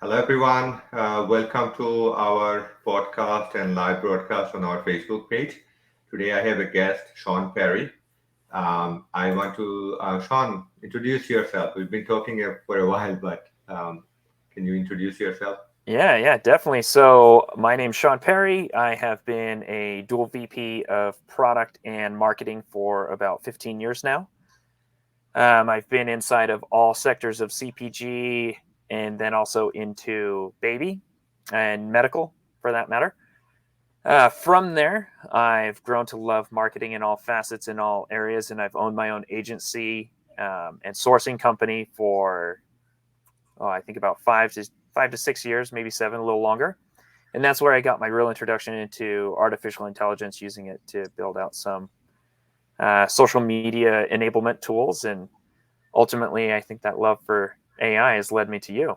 Hello, everyone. Welcome to our podcast and live broadcast on our Facebook page. Today, I have a guest, Shawn Parry. I want to, Shawn, introduce yourself. We've been talking for a while, but can you introduce yourself? Yeah, definitely. So my name's Shawn Parry. I have been a dual VP of product and marketing for about 15 years now. I've been inside of all sectors of CPG and then also into baby and medical for that matter. From there, I've grown to love marketing in all facets, in all areas, and I've owned my own agency and sourcing company for, I think about 5 to 6 years, maybe seven, a little longer. And that's where I got my real introduction into artificial intelligence, using it to build out some social media enablement tools. And ultimately, I think that love for AI has led me to you.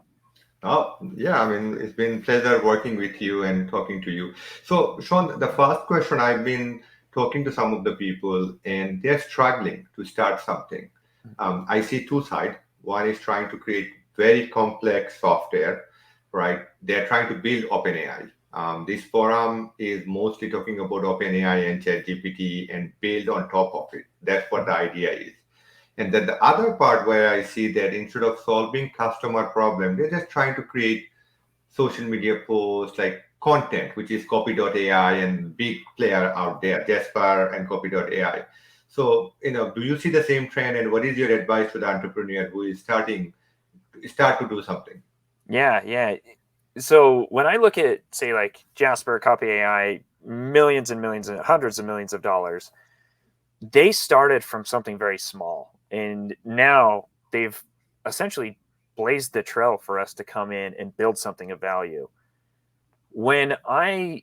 Oh, yeah. I mean, it's been pleasure working with you and talking to you. So, Shawn, the first question I've been talking to some of the people, and they're struggling to start something. I see two sides. One is trying to create very complex software, right? They're trying to build OpenAI. This forum is mostly talking about OpenAI and ChatGPT and build on top of it. That's what the idea is. And then the other part where I see that instead of solving customer problem, they're just trying to create social media posts like content, which is copy.ai and big player out there, Jasper and copy.ai. So, do you see the same trend and what is your advice to the entrepreneur who is start to do something? Yeah. So when I look at, say, like Jasper, Copy AI, millions and millions and hundreds of millions of dollars, they started from something very small. And now they've essentially blazed the trail for us to come in and build something of value. When I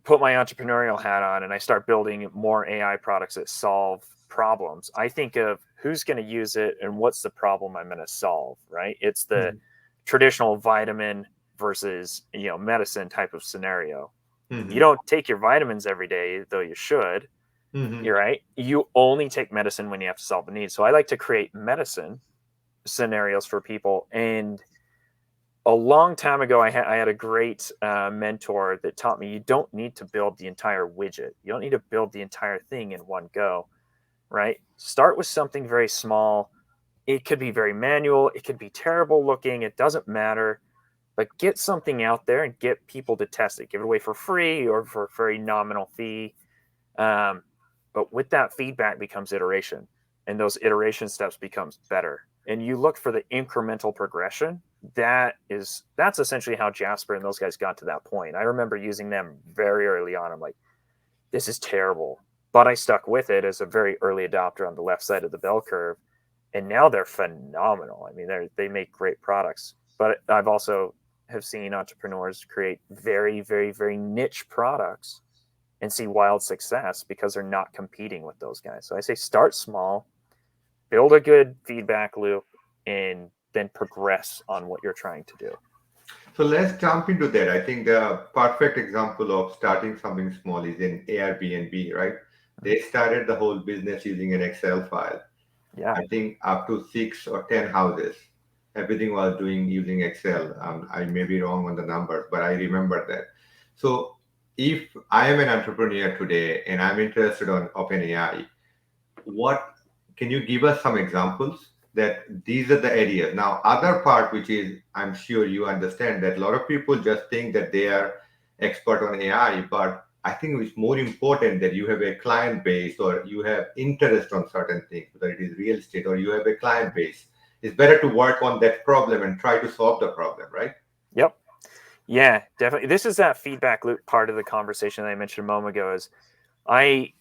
put my entrepreneurial hat on and I start building more AI products that solve problems, I think of who's going to use it and what's the problem I'm going to solve, right? It's the Mhm. traditional vitamin versus, medicine type of scenario. You Mhm. don't take your vitamins every day, though you should. Mhm. You're right. You only take medicine when you have to solve a need. So I like to create medicine scenarios for people. And a long time ago, I had a great mentor that taught me you don't need to build the entire widget. You don't need to build the entire thing in one go, right? Start with something very small. It could be very manual. It could be terrible looking. It doesn't matter. But get something out there and get people to test it. Give it away for free or for a very nominal fee. Um, but with that feedback becomes iteration, and those iteration steps becomes better. And you look for the incremental progression. That's essentially how Jasper and those guys got to that point. I remember using them very early on. I'm like, this is terrible, but I stuck with it as a very early adopter on the left side of the bell curve, and now they're phenomenal. I mean, they make great products. But I've also have seen entrepreneurs create very, very, very niche products and see wild success because they're not competing with those guys. So I say start small, build a good feedback loop, and then progress on what you're trying to do. So let's jump into that. I think the perfect example of starting something small is in Airbnb, right? They started the whole business using an Excel file. Yeah. I think up to 6 or 10 houses. Everything was doing using Excel. I may be wrong on the numbers, but I remember that. So if I am an entrepreneur today and I'm interested on OpenAI, what can you give us some examples that these are the areas? Now, other part which is I'm sure you understand that a lot of people just think that they are expert on AI, but I think it's more important that you have a client base or you have interest on certain things, whether it is real estate or you have a client base. It's better to work on that problem and try to solve the problem, right? Yep. Yeah, definitely. This is that feedback loop part of the conversation that I mentioned a moment ago. Is I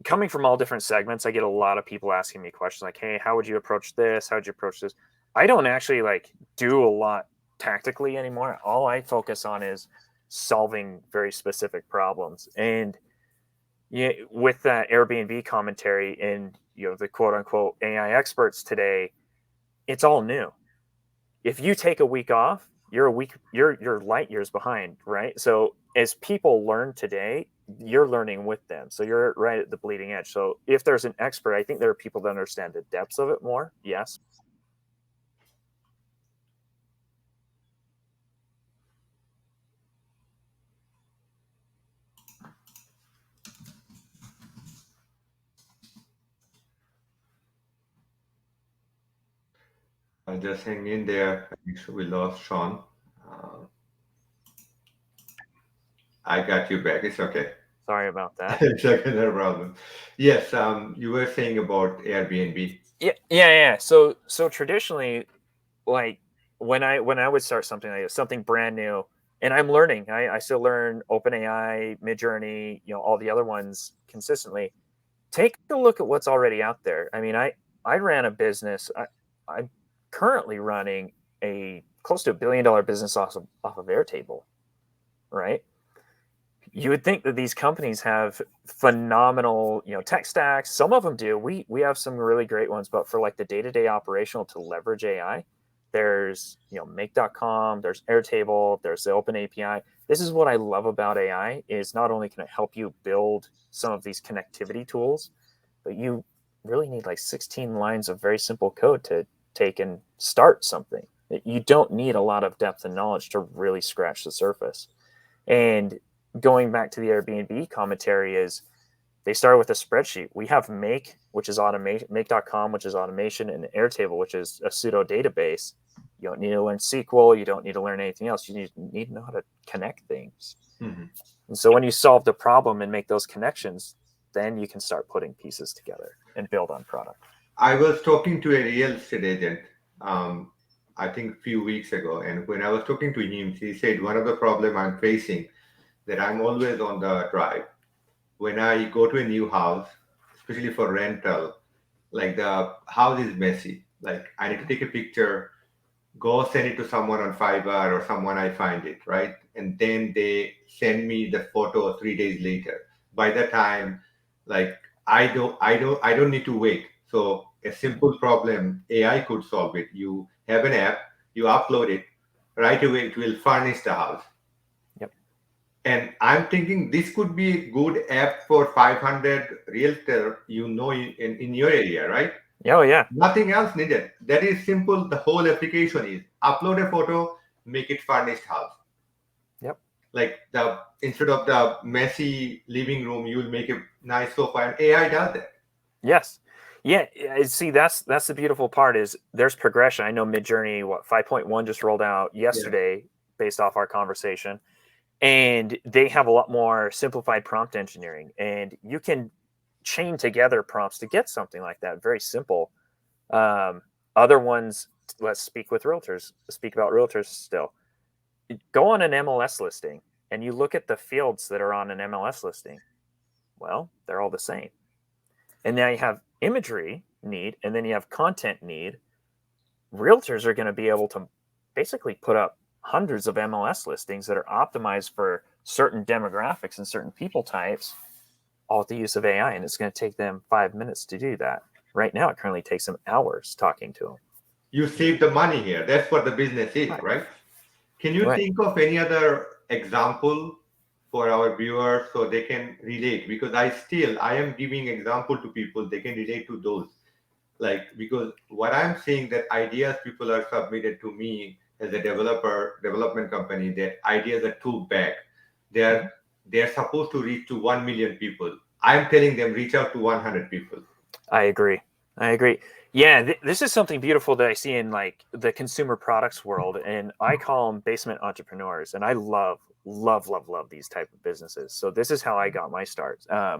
coming from all different segments, I get a lot of people asking me questions like, "Hey, how would you approach this? How would you approach this?" I don't actually like do a lot tactically anymore. All I focus on is solving very specific problems. And yeah, with that Airbnb commentary and the quote unquote AI experts today, it's all new. If you take a week off, you're light years behind, right? So as people learn today, you're learning with them. So you're right at the bleeding edge. So if there's an expert, I think there are people that understand the depths of it more. Yes. Just hang in there. Make sure we lost Shawn. Uh, I got you back. It's okay. Sorry about that. It's okay, no problem. Yes, you were saying about Airbnb. Yeah. So traditionally, like when I would start something like this, something brand new, and I'm learning. I still learn OpenAI, Midjourney, all the other ones consistently. Take a look at what's already out there. I mean, I ran a business. I'm currently running a close to $1 billion business off of Airtable, right? You would think that these companies have phenomenal, tech stacks. Some of them do. We have some really great ones, but for like the day-to-day operational to leverage AI, there's, make.com, there's Airtable, there's the open API. This is what I love about AI is not only can it help you build some of these connectivity tools, but you really need like 16 lines of very simple code to take and start something. You don't need a lot of depth and knowledge to really scratch the surface. And going back to the Airbnb commentary is they started with a spreadsheet. We have Make, which is automation, Make.com, which is automation, and Airtable, which is a pseudo database. You don't need to learn SQL. You don't need to learn anything else. You need to know how to connect things. Mhm. And so when you solve the problem and make those connections, then you can start putting pieces together and build on product. I was talking to a real estate agent, um, I think a few weeks ago, and when I was talking to him, he said one of the problem I'm facing that I'm always on the drive. When I go to a new house, especially for rental, like the house is messy. Like I need to take a picture, go send it to someone on Fiverr or someone I find it, right? And then they send me the photo 3 days later. By the time, like I don't need to wait. So a simple problem, AI could solve it. You have an app, you upload it, right away it will furnish the house. Yep. And I'm thinking this could be a good app for 500 realtor, in your area, right? Oh yeah. Nothing else needed. That is simple. The whole application is upload a photo, make it furnished house. Yep. Like the instead of the messy living room, you'll make a nice sofa, and AI does that. Yes. Yeah. See, that's the beautiful part is there's progression. I know Midjourney, 5.1 just rolled out Yeah. yesterday based off our conversation. And they have a lot more simplified prompt engineering. And you can chain together prompts to get something like that. Very simple. Other ones, let's speak with realtors, speak about realtors still. Go on an MLS listing and you look at the fields that are on an MLS listing. Well, they're all the same. And now you have imagery need, and then you have content need. Realtors are going to be able to basically put up hundreds of MLS listings that are optimized for certain demographics and certain people types, all with the use of AI. And it's going to take them 5 minutes to do that. Right now, it currently takes them hours talking to them. You save the money here. That's what the business is, Right. right? Can you Right. think of any other example for our viewers so they can relate? Because I am giving example to people, they can relate to those. Like, because what I'm seeing that ideas people are submitted to me as a development company, that ideas are too big. They're they're supposed to reach to 1 million people. I'm telling them reach out to 100 people. I agree. I agree. Yeah, this is something beautiful that I see in like the consumer products world, and I call them basement entrepreneurs. And I love these type of businesses. So this is how I got my start. I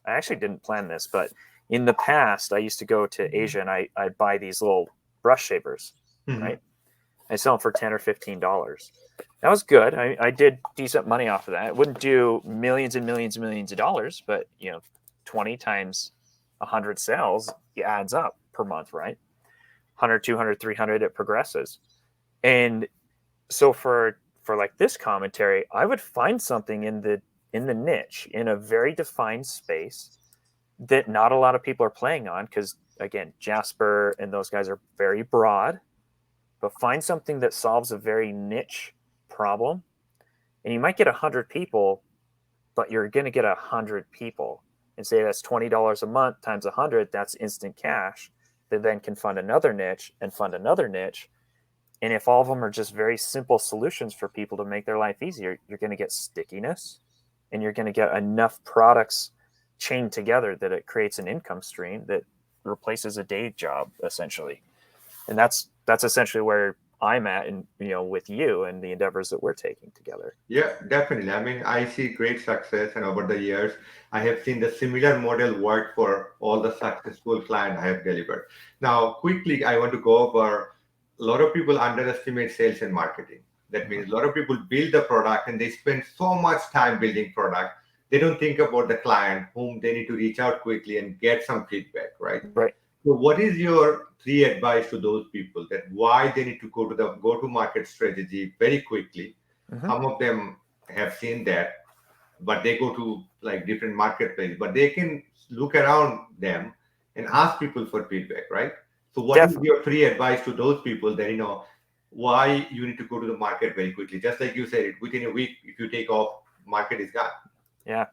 actually didn't plan this, but in the past, I used to go to Asia and I'd buy these little brush shavers, Mhm. right? I sell them for $10 or $15. That was good. I did decent money off of that. It wouldn't do millions and millions and millions of dollars, but 20 times 100 sales, it adds up per month, right? 100, 200, 300, it progresses. And so for like this commentary, I would find something in the niche in a very defined space that not a lot of people are playing on because again, Jasper and those guys are very broad, but find something that solves a very niche problem and you might get 100 people, but you're going to get 100 people and say that's $20 a month times 100, that's instant cash that then can fund another niche and fund another niche. And if all of them are just very simple solutions for people to make their life easier, you're going to get stickiness and you're going to get enough products chained together that it creates an income stream that replaces a day job essentially. And that's essentially where I'm at, and with you and the endeavors that we're taking together. Yeah, definitely. I mean, I see great success, and over the years, I have seen the similar model work for all the successful clients I have delivered. Now, quickly, I want to go over a lot of people underestimate sales and marketing. That Mhm. means a lot of people build the product and they spend so much time building product. They don't think about the client whom they need to reach out quickly and get some feedback, right? Right. So what is your three advice to those people that why they need to go to the go-to-market strategy very quickly? Hmm. Some of them have seen that, but they go to like different marketplace, but they can look around them and ask people for feedback, right? So what is Definitely. your three advice to those people that why you need to go to the market very quickly? Just like you said, within a week, if you take off, market is gone. Yeah.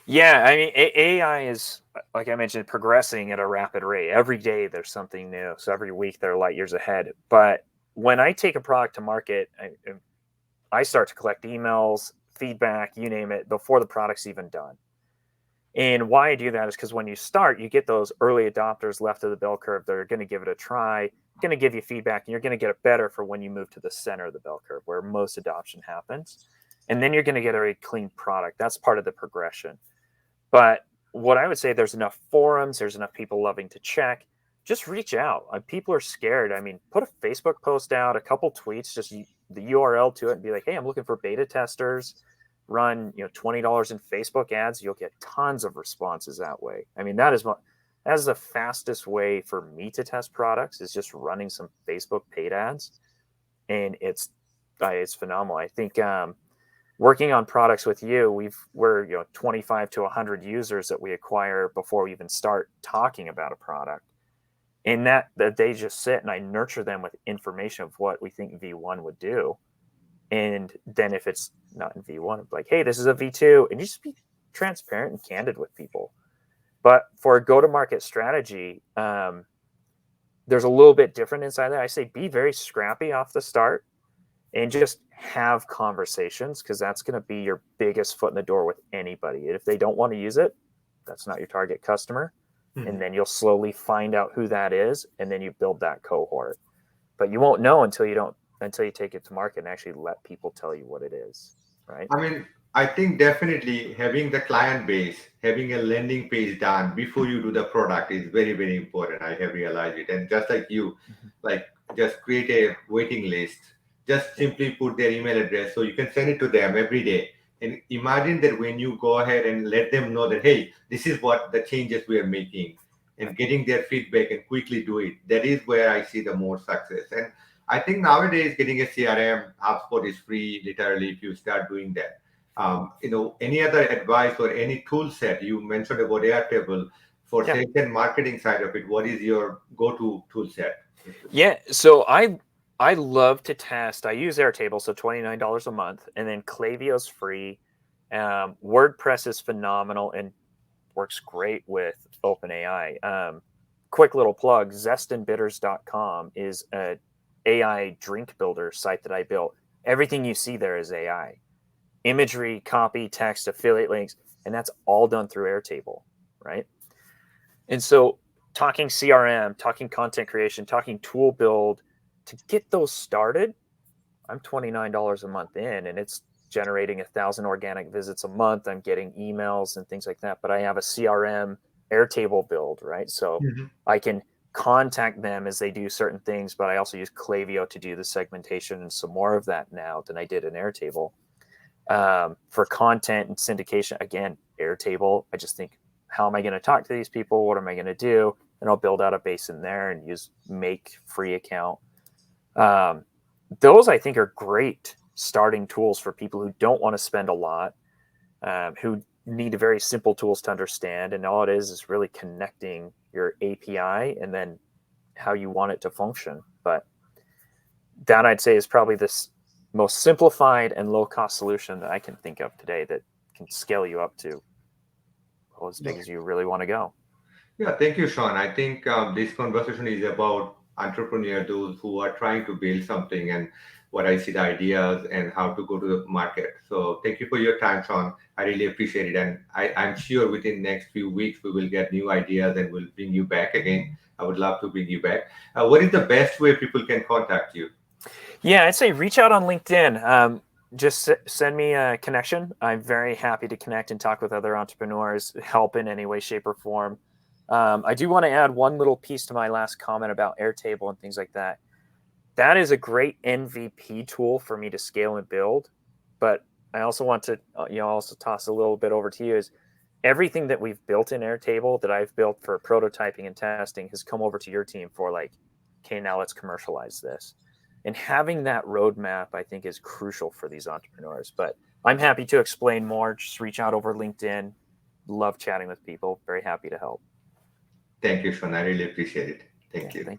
Yeah, I mean, AI is, like I mentioned, progressing at a rapid rate. Every day there's something new. So every week they're light years ahead. But when I take a product to market, I start to collect emails, feedback, you name it, before the product's even done. And why I do that is because when you start, you get those early adopters left of the bell curve that are going to give it a try, going to give you feedback, and you're going to get it better for when you move to the center of the bell curve where most adoption happens. And then you're going to get a very clean product. That's part of the progression. But what I would say, there's enough forums, there's enough people loving to check. Just reach out. People are scared. I mean, put a Facebook post out, a couple tweets, just the URL to it, and be like, "Hey, I'm looking for beta testers." Run $20 in Facebook ads. You'll get tons of responses that way. I mean, that is the fastest way for me to test products, is just running some Facebook paid ads, and it's phenomenal. I think working on products with you, we're 25 to 100 users that we acquire before we even start talking about a product, and that they just sit and I nurture them with information of what we think V1 would do. And then if it's not in V1, like, hey, this is a V2, and you just be transparent and candid with people. But for a go-to-market strategy, there's a little bit different inside that. I say be very scrappy off the start and just have conversations, because that's going to be your biggest foot in the door with anybody. And if they don't want to use it, that's not your target customer. And Mhm. then you'll slowly find out who that is, and then you build that cohort. But you won't know until you take it to market and actually let people tell you what it is, right? I mean, I think definitely having the client base, having a landing page done before you do the product is very, very important. I have realized it. And just like you, Mm-hmm. like just create a waiting list, just Yeah. simply put their email address so you can send it to them every day. And imagine that when you go ahead and let them know that, hey, this is what the changes we are making and Right. getting their feedback and quickly do it. That is where I see the more success. And I think nowadays getting a CRM HubSpot is free, literally, if you start doing that. Any other advice or any tool set you mentioned about Airtable for Yeah. sales and marketing side of it? What is your go-to tool set? Yeah. So I love to test. I use Airtable, so $29 a month, and then Klaviyo's free. WordPress is phenomenal and works great with OpenAI. Quick little plug: zestinbitters.com is a AI drink builder site that I built. Everything you see there is AI. Imagery, copy, text, affiliate links, and that's all done through Airtable, right? And so, talking CRM, talking content creation, talking tool build, to get those started, I'm $29 a month in, and it's generating 1,000 organic visits a month. I'm getting emails and things like that, but I have a CRM Airtable build, right? So Mhm. I can contact them as they do certain things, but I also use Klaviyo to do the segmentation and some more of that now than I did in Airtable. For content and syndication, again, Airtable, I just think, how am I going to talk to these people? What am I going to do? And I'll build out a base in there and use make free account. Um, those I think are great starting tools for people who don't want to spend a lot, who need very simple tools to understand. And all it is really connecting your API and then how you want it to function. But that, I'd say, is probably this most simplified and low cost solution that I can think of today that can scale you up to, well, as big as you really want to go. Yeah, thank you, Sean. I think this conversation is about entrepreneurs, those who are trying to build something, and what I see the ideas and how to go to the market. So thank you for your time, Sean. I really appreciate it. And I'm sure within next few weeks, we will get new ideas and we'll bring you back again. I would love to bring you back. What is the best way people can contact you? Yeah, I'd say reach out on LinkedIn. Just send me a connection. I'm very happy to connect and talk with other entrepreneurs, help in any way, shape, or form. I do want to add one little piece to my last comment about Airtable and things like that. That is a great MVP tool for me to scale and build. But I also want to, also toss a little bit over to you is everything that we've built in Airtable that I've built for prototyping and testing has come over to your team for like, okay, now let's commercialize this. And having that roadmap, I think, is crucial for these entrepreneurs. But I'm happy to explain more. Just reach out over LinkedIn. Love chatting with people. Very happy to help. Thank you, Sean. I really appreciate it. Yeah, Thank you. thank